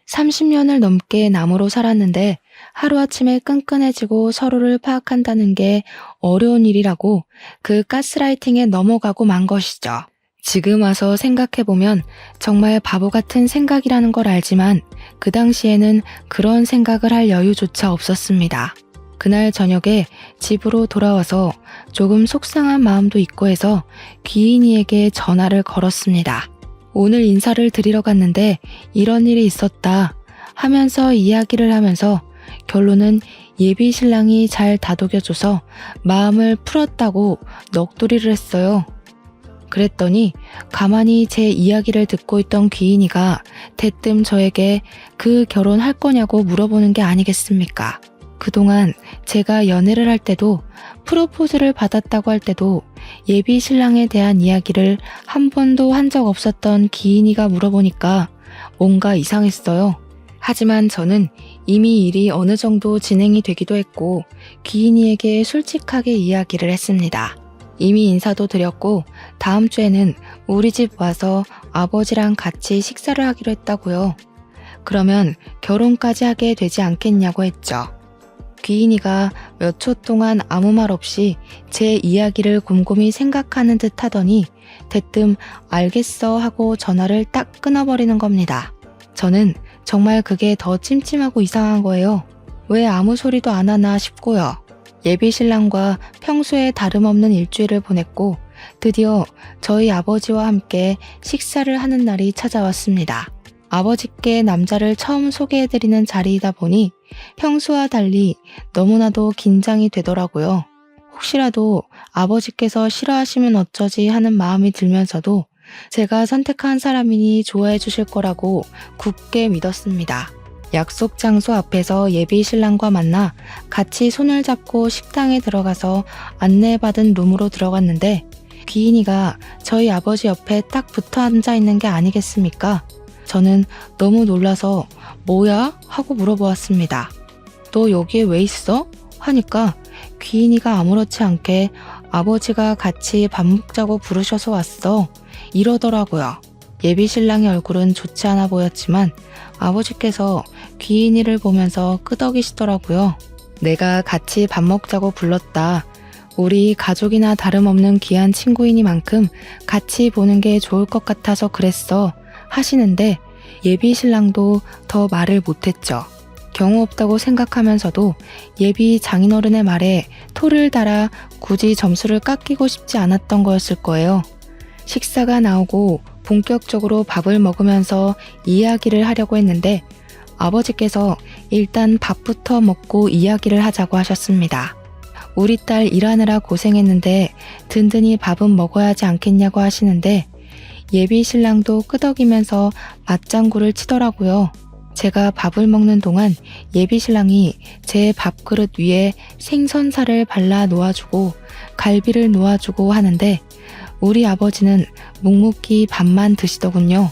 30년을 넘게 남으로 살았는데 하루아침에 끈끈해지고 서로를 파악한다는 게 어려운 일이라고 그 가스라이팅에 넘어가고 만 것이죠. 지금 와서 생각해보면 정말 바보 같은 생각이라는 걸 알지만 그 당시에는 그런 생각을 할 여유조차 없었습니다. 그날 저녁에 집으로 돌아와서 조금 속상한 마음도 있고 해서 귀인이에게 전화를 걸었습니다. 오늘 인사를 드리러 갔는데 이런 일이 있었다 하면서 이야기를 하면서 결론은 예비 신랑이 잘 다독여줘서 마음을 풀었다고 넋두리를 했어요. 그랬더니 가만히 제 이야기를 듣고 있던 귀인이가 대뜸 저에게 그 결혼 할 거냐고 물어보는 게 아니겠습니까? 그동안 제가 연애를 할 때도 프로포즈를 받았다고 할 때도 예비 신랑에 대한 이야기를 한 번도 한 적 없었던 귀인이가 물어보니까 뭔가 이상했어요. 하지만 저는 이미 일이 어느 정도 진행이 되기도 했고 귀인이에게 솔직하게 이야기를 했습니다. 이미 인사도 드렸고 다음 주에는 우리 집 와서 아버지랑 같이 식사를 하기로 했다고요. 그러면 결혼까지 하게 되지 않겠냐고 했죠. 귀인이가 몇 초 동안 아무 말 없이 제 이야기를 곰곰이 생각하는 듯 하더니 대뜸 알겠어 하고 전화를 딱 끊어버리는 겁니다. 저는 정말 그게 더 찜찜하고 이상한 거예요. 왜 아무 소리도 안 하나 싶고요. 예비 신랑과 평소에 다름없는 일주일을 보냈고 드디어 저희 아버지와 함께 식사를 하는 날이 찾아왔습니다. 아버지께 남자를 처음 소개해드리는 자리이다 보니 평소와 달리 너무나도 긴장이 되더라고요. 혹시라도 아버지께서 싫어하시면 어쩌지 하는 마음이 들면서도 제가 선택한 사람이니 좋아해 주실 거라고 굳게 믿었습니다. 약속 장소 앞에서 예비 신랑과 만나 같이 손을 잡고 식당에 들어가서 안내받은 룸으로 들어갔는데 귀인이가 저희 아버지 옆에 딱 붙어 앉아 있는 게 아니겠습니까? 저는 너무 놀라서 뭐야? 하고 물어보았습니다. 너 여기에 왜 있어? 하니까 귀인이가 아무렇지 않게 아버지가 같이 밥 먹자고 부르셔서 왔어. 이러더라고요. 예비 신랑의 얼굴은 좋지 않아 보였지만 아버지께서 귀인이를 보면서 끄덕이시더라고요. 내가 같이 밥 먹자고 불렀다. 우리 가족이나 다름없는 귀한 친구이니만큼 같이 보는 게 좋을 것 같아서 그랬어. 하시는데 예비 신랑도 더 말을 못했죠. 경우 없다고 생각하면서도 예비 장인어른의 말에 토를 달아 굳이 점수를 깎이고 싶지 않았던 거였을 거예요. 식사가 나오고 본격적으로 밥을 먹으면서 이야기를 하려고 했는데 아버지께서 일단 밥부터 먹고 이야기를 하자고 하셨습니다. 우리 딸 일하느라 고생했는데 든든히 밥은 먹어야 하지 않겠냐고 하시는데 예비 신랑도 끄덕이면서 맞장구를 치더라고요. 제가 밥을 먹는 동안 예비 신랑이 제 밥그릇 위에 생선살을 발라 놓아주고 갈비를 놓아주고 하는데 우리 아버지는 묵묵히 밥만 드시더군요.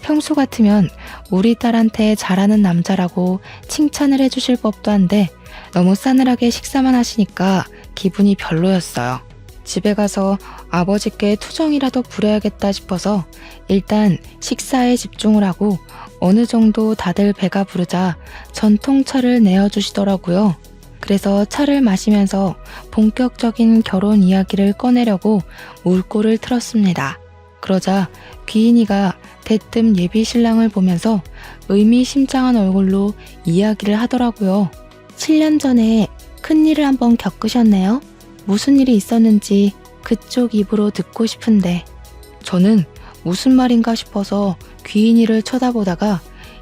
평소 같으면 우리 딸한테 잘하는 남자라고 칭찬을 해주실 법도 한데 너무 싸늘하게 식사만 하시니까 기분이 별로였어요. 집에 가서 아버지께 투정이라도 부려야겠다 싶어서 일단 식사에 집중을 하고 어느 정도 다들 배가 부르자 전통차를 내어주시더라고요. 그래서 차를 마시면서 본격적인 결혼 이야기를 꺼내려고 물꼬를 틀었습니다. 그러자 귀인이가 대뜸 예비 신랑을 보면서 의미심장한 얼굴로 이야기를 하더라고요. 7년 전에 큰일을 한번 겪으셨네요. 무슨 일이 있었는지 그쪽 입으로 듣고 싶은데. 저는 무슨 말인가 싶어서 귀인이를 쳐다보다가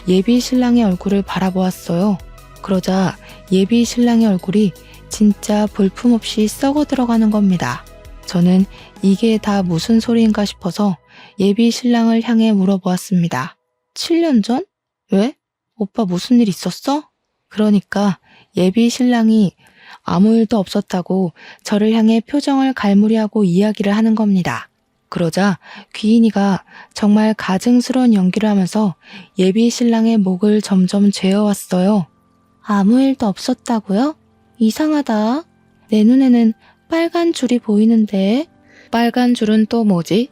예비 신랑의 얼굴을 바라보았어요. 그러자 예비 신랑의 얼굴이 진짜 볼품없이 썩어 들어가는 겁니다. 저는 이게 다 무슨 소리인가 싶어서 예비 신랑을 향해 물어보았습니다. 7년 전? 왜? 오빠 무슨 일 있었어? 그러니까 예비 신랑이 아무 일도 없었다고 저를 향해 표정을 갈무리하고 이야기를 하는 겁니다. 그러자 귀인이가 정말 가증스러운 연기를 하면서 예비 신랑의 목을 점점 죄어왔어요. 아무 일도 없었다고요? 이상하다. 내 눈에는 빨간 줄이 보이는데. 빨간 줄은 또 뭐지?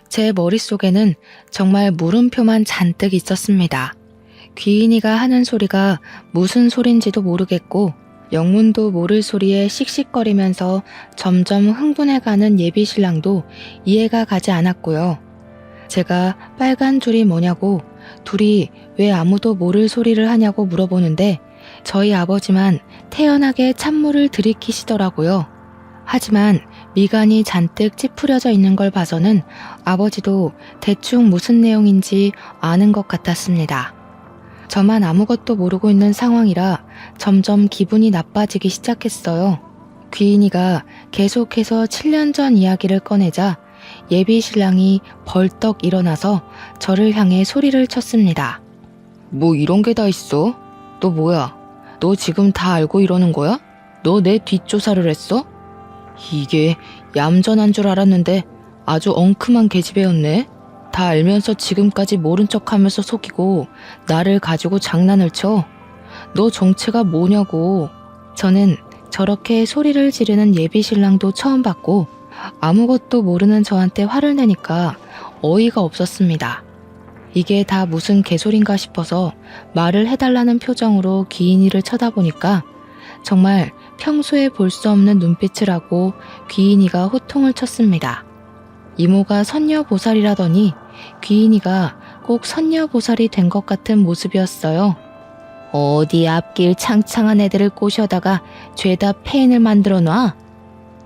제 머릿속에는 정말 물음표만 잔뜩 있었습니다. 귀인이가 하는 소리가 무슨 소린지도 모르겠고 영문도 모를 소리에 씩씩거리면서 점점 흥분해가는 예비 신랑도 이해가 가지 않았고요. 제가 빨간 줄이 뭐냐고 둘이 왜 아무도 모를 소리를 하냐고 물어보는데 저희 아버지만 태연하게 찬물을 들이키시더라고요. 하지만 미간이 잔뜩 찌푸려져 있는 걸 봐서는 아버지도 대충 무슨 내용인지 아는 것 같았습니다. 저만 아무것도 모르고 있는 상황이라 점점 기분이 나빠지기 시작했어요. 귀인이가 계속해서 7년 전 이야기를 꺼내자 예비 신랑이 벌떡 일어나서 저를 향해 소리를 쳤습니다. 뭐 이런 게 다 있어? 너 뭐야? 너 지금 다 알고 이러는 거야? 너 내 뒷조사를 했어? 이게 얌전한 줄 알았는데 아주 엉큼한 계집애였네. 다 알면서 지금까지 모른 척하면서 속이고 나를 가지고 장난을 쳐. 너 정체가 뭐냐고. 저는 저렇게 소리를 지르는 예비 신랑도 처음 봤고 아무것도 모르는 저한테 화를 내니까 어이가 없었습니다. 이게 다 무슨 개소린가 싶어서 말을 해달라는 표정으로 귀인이를 쳐다보니까 정말 평소에 볼 수 없는 눈빛을 하고 귀인이가 호통을 쳤습니다. 이모가 선녀보살이라더니 귀인이가 꼭 선녀보살이 된 것 같은 모습이었어요. 어디 앞길 창창한 애들을 꼬셔다가 죄다 폐인을 만들어 놔?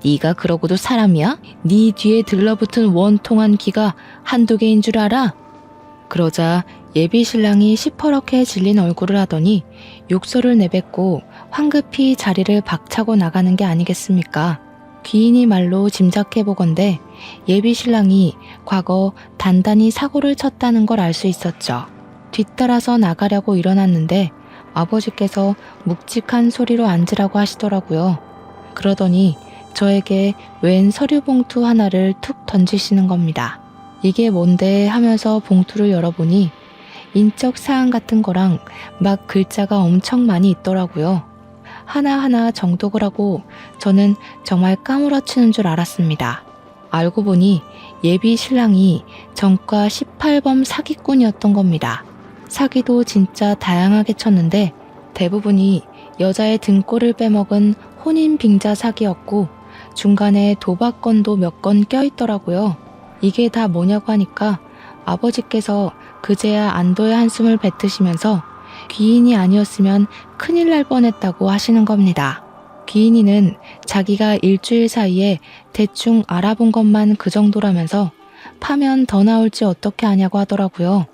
네가 그러고도 사람이야? 네 뒤에 들러붙은 원통한 귀가 한두 개인 줄 알아? 그러자 예비 신랑이 시퍼렇게 질린 얼굴을 하더니 욕설을 내뱉고 황급히 자리를 박차고 나가는 게 아니겠습니까? 귀인이 말로 짐작해보건대 예비 신랑이 과거 단단히 사고를 쳤다는 걸 알 수 있었죠. 뒤따라서 나가려고 일어났는데 아버지께서 묵직한 소리로 앉으라고 하시더라고요. 그러더니 저에게 웬 서류 봉투 하나를 툭 던지시는 겁니다. 이게 뭔데 하면서 봉투를 열어보니 인적 사항 같은 거랑 막 글자가 엄청 많이 있더라고요. 하나하나 정독을 하고 저는 정말 까무러치는 줄 알았습니다. 알고 보니 예비 신랑이 전과 18범 사기꾼이었던 겁니다. 사기도 진짜 다양하게 쳤는데 대부분이 여자의 등골을 빼먹은 혼인 빙자 사기였고 중간에 도박건도 몇 건 껴있더라고요. 이게 다 뭐냐고 하니까 아버지께서 그제야 안도의 한숨을 뱉으시면서 귀인이 아니었으면 큰일 날 뻔했다고 하시는 겁니다. 귀인이는 자기가 일주일 사이에 대충 알아본 것만 그 정도라면서 파면 더 나올지 어떻게 아냐고 하더라고요.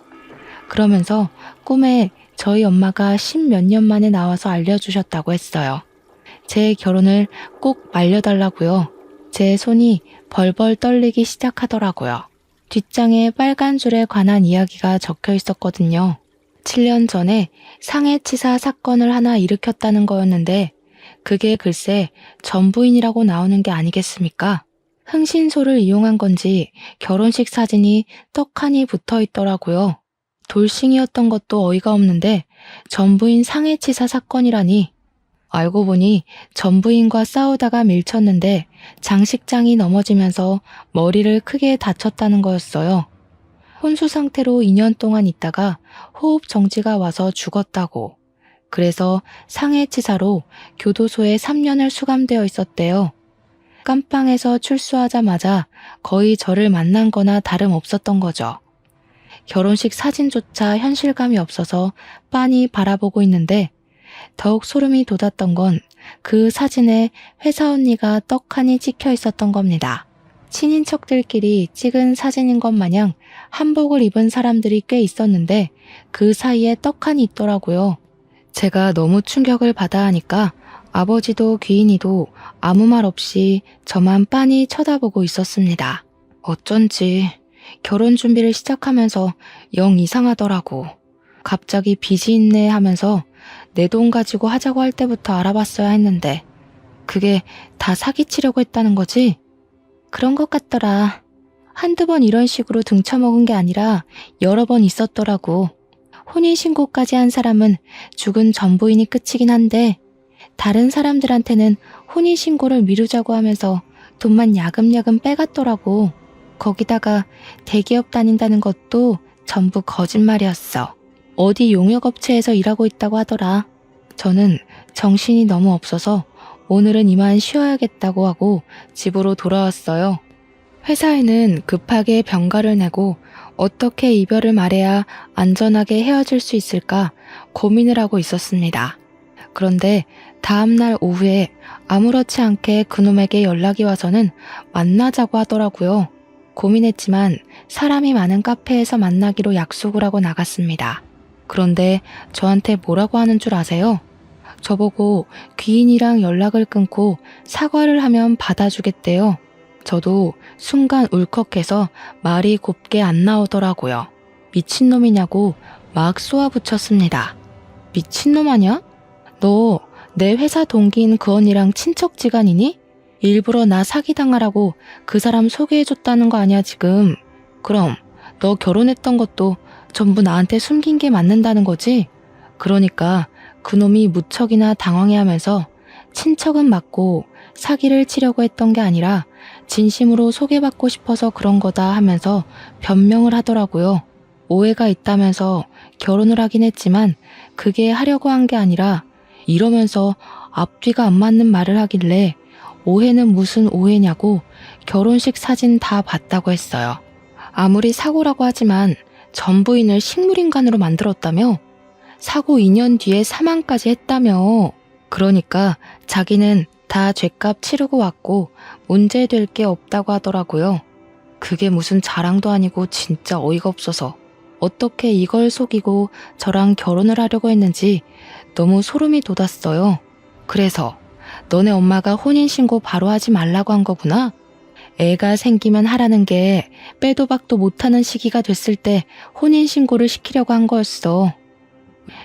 그러면서 꿈에 저희 엄마가 10몇 년 만에 나와서 알려주셨다고 했어요. 제 결혼을 꼭 말려달라고요. 제 손이 벌벌 떨리기 시작하더라고요. 뒷장에 빨간 줄에 관한 이야기가 적혀 있었거든요. 7년 전에 상해치사 사건을 하나 일으켰다는 거였는데 그게 글쎄 전부인이라고 나오는 게 아니겠습니까? 흥신소를 이용한 건지 결혼식 사진이 떡하니 붙어 있더라고요. 돌싱이었던 것도 어이가 없는데 전부인 상해치사 사건이라니. 알고 보니 전부인과 싸우다가 밀쳤는데 장식장이 넘어지면서 머리를 크게 다쳤다는 거였어요. 혼수 상태로 2년 동안 있다가 호흡 정지가 와서 죽었다고. 그래서 상해치사로 교도소에 3년을 수감되어 있었대요. 깜빵에서 출소하자마자 거의 저를 만난 거나 다름없었던 거죠. 결혼식 사진조차 현실감이 없어서 빤히 바라보고 있는데 더욱 소름이 돋았던 건 그 사진에 회사 언니가 떡하니 찍혀 있었던 겁니다. 친인척들끼리 찍은 사진인 것 마냥 한복을 입은 사람들이 꽤 있었는데 그 사이에 떡하니 있더라고요. 제가 너무 충격을 받아 하니까 아버지도 귀인이도 아무 말 없이 저만 빤히 쳐다보고 있었습니다. 어쩐지 결혼 준비를 시작하면서 영 이상하더라고. 갑자기 빚이 있네 하면서 내 돈 가지고 하자고 할 때부터 알아봤어야 했는데 그게 다 사기치려고 했다는 거지? 그런 것 같더라. 한두 번 이런 식으로 등쳐먹은 게 아니라 여러 번 있었더라고. 혼인신고까지 한 사람은 죽은 전부인이 끝이긴 한데 다른 사람들한테는 혼인신고를 미루자고 하면서 돈만 야금야금 빼갔더라고. 거기다가 대기업 다닌다는 것도 전부 거짓말이었어. 어디 용역업체에서 일하고 있다고 하더라. 저는 정신이 너무 없어서 오늘은 이만 쉬어야겠다고 하고 집으로 돌아왔어요. 회사에는 급하게 병가를 내고 어떻게 이별을 말해야 안전하게 헤어질 수 있을까 고민을 하고 있었습니다. 그런데 다음날 오후에 아무렇지 않게 그놈에게 연락이 와서는 만나자고 하더라고요. 고민했지만 사람이 많은 카페에서 만나기로 약속을 하고 나갔습니다. 그런데 저한테 뭐라고 하는 줄 아세요? 저보고 귀인이랑 연락을 끊고 사과를 하면 받아주겠대요. 저도 순간 울컥해서 말이 곱게 안 나오더라고요. 미친놈이냐고 막 쏘아붙였습니다. 미친놈 아냐? 너 내 회사 동기인 그 언니랑 친척지간이니? 일부러 나 사기당하라고 그 사람 소개해줬다는 거 아니야 지금. 그럼 너 결혼했던 것도 전부 나한테 숨긴 게 맞는다는 거지? 그러니까 그놈이 무척이나 당황해하면서 친척은 맞고 사기를 치려고 했던 게 아니라 진심으로 소개받고 싶어서 그런 거다 하면서 변명을 하더라고요. 오해가 있다면서 결혼을 하긴 했지만 그게 하려고 한 게 아니라 이러면서 앞뒤가 안 맞는 말을 하길래 오해는 무슨 오해냐고 결혼식 사진 다 봤다고 했어요. 아무리 사고라고 하지만 전부인을 식물인간으로 만들었다며? 사고 2년 뒤에 사망까지 했다며? 그러니까 자기는 다 죗값 치르고 왔고 문제될 게 없다고 하더라고요. 그게 무슨 자랑도 아니고 진짜 어이가 없어서 어떻게 이걸 속이고 저랑 결혼을 하려고 했는지 너무 소름이 돋았어요. 그래서 너네 엄마가 혼인신고 바로 하지 말라고 한 거구나? 애가 생기면 하라는 게 빼도 박도 못하는 시기가 됐을 때 혼인신고를 시키려고 한 거였어.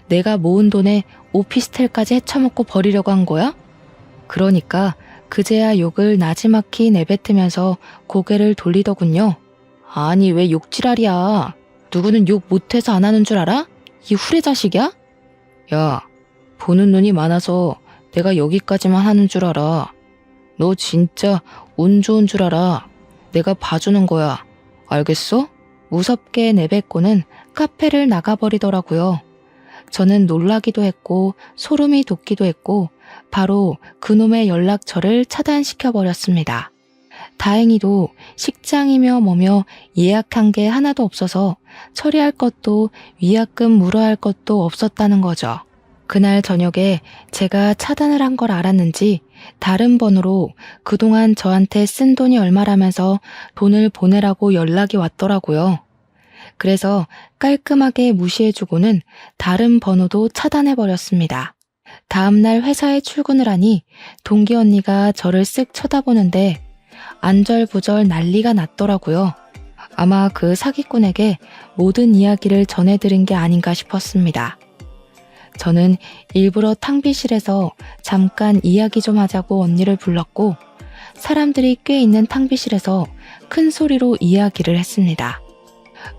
내가 모은 돈에 오피스텔까지 헤쳐먹고 버리려고 한 거야? 그러니까 그제야 욕을 나지막히 내뱉으면서 고개를 돌리더군요. 아니 왜 욕지랄이야. 누구는 욕 못해서 안 하는 줄 알아? 이 후레자식이야? 야, 보는 눈이 많아서 내가 여기까지만 하는 줄 알아. 너 진짜 운 좋은 줄 알아. 내가 봐주는 거야. 알겠어? 무섭게 내뱉고는 카페를 나가버리더라고요. 저는 놀라기도 했고 소름이 돋기도 했고 바로 그놈의 연락처를 차단시켜버렸습니다. 다행히도 식장이며 뭐며 예약한 게 하나도 없어서 처리할 것도 위약금 물어야 할 것도 없었다는 거죠. 그날 저녁에 제가 차단을 한 걸 알았는지 다른 번호로 그동안 저한테 쓴 돈이 얼마라면서 돈을 보내라고 연락이 왔더라고요. 그래서 깔끔하게 무시해주고는 다른 번호도 차단해버렸습니다. 다음날 회사에 출근을 하니 동기 언니가 저를 쓱 쳐다보는데 안절부절 난리가 났더라고요. 아마 그 사기꾼에게 모든 이야기를 전해드린 게 아닌가 싶었습니다. 저는 일부러 탕비실에서 잠깐 이야기 좀 하자고 언니를 불렀고 사람들이 꽤 있는 탕비실에서 큰 소리로 이야기를 했습니다.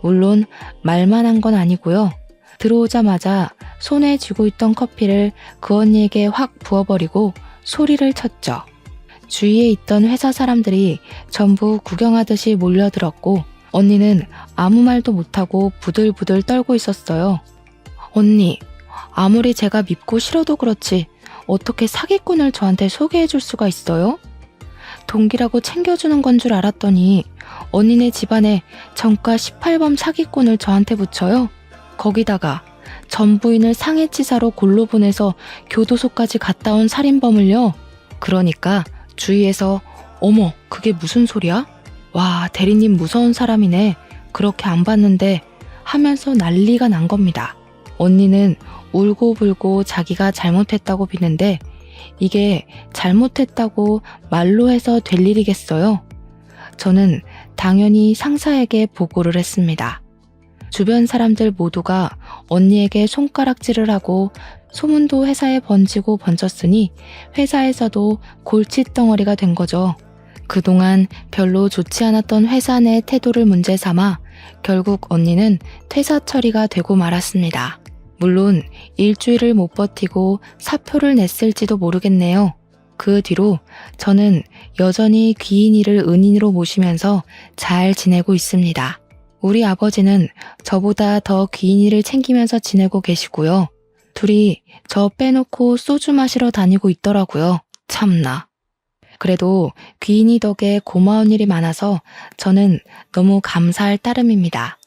물론 말만 한 건 아니고요. 들어오자마자 손에 쥐고 있던 커피를 그 언니에게 확 부어버리고 소리를 쳤죠. 주위에 있던 회사 사람들이 전부 구경하듯이 몰려들었고 언니는 아무 말도 못하고 부들부들 떨고 있었어요. 언니, 아무리 제가 밉고 싫어도 그렇지 어떻게 사기꾼을 저한테 소개해 줄 수가 있어요? 동기라고 챙겨주는 건 줄 알았더니 언니네 집안에 정가 18범 사기꾼을 저한테 붙여요. 거기다가 전 부인을 상해치사로 골로 보내서 교도소까지 갔다 온 살인범을요. 그러니까 주위에서 어머 그게 무슨 소리야? 와 대리님 무서운 사람이네. 그렇게 안 봤는데 하면서 난리가 난 겁니다. 언니는 울고불고 자기가 잘못했다고 비는데 이게 잘못했다고 말로 해서 될 일이겠어요? 저는 당연히 상사에게 보고를 했습니다. 주변 사람들 모두가 언니에게 손가락질을 하고 소문도 회사에 번지고 번졌으니 회사에서도 골칫덩어리가 된 거죠. 그동안 별로 좋지 않았던 회사 내 태도를 문제 삼아 결국 언니는 퇴사 처리가 되고 말았습니다. 물론 일주일을 못 버티고 사표를 냈을지도 모르겠네요. 그 뒤로 저는 여전히 귀인이를 은인으로 모시면서 잘 지내고 있습니다. 우리 아버지는 저보다 더 귀인이를 챙기면서 지내고 계시고요. 둘이 저 빼놓고 소주 마시러 다니고 있더라고요. 참나. 그래도 귀인이 덕에 고마운 일이 많아서 저는 너무 감사할 따름입니다.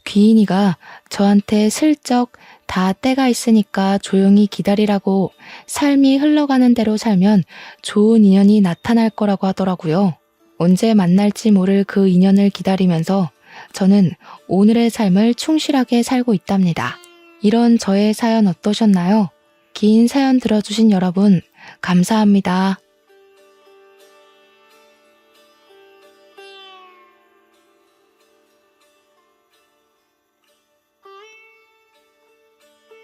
귀인이가 저한테 슬쩍 다 때가 있으니까 조용히 기다리라고 삶이 흘러가는 대로 살면 좋은 인연이 나타날 거라고 하더라고요. 언제 만날지 모를 그 인연을 기다리면서 저는 오늘의 삶을 충실하게 살고 있답니다. 이런 저의 사연 어떠셨나요? 긴 사연 들어주신 여러분 감사합니다.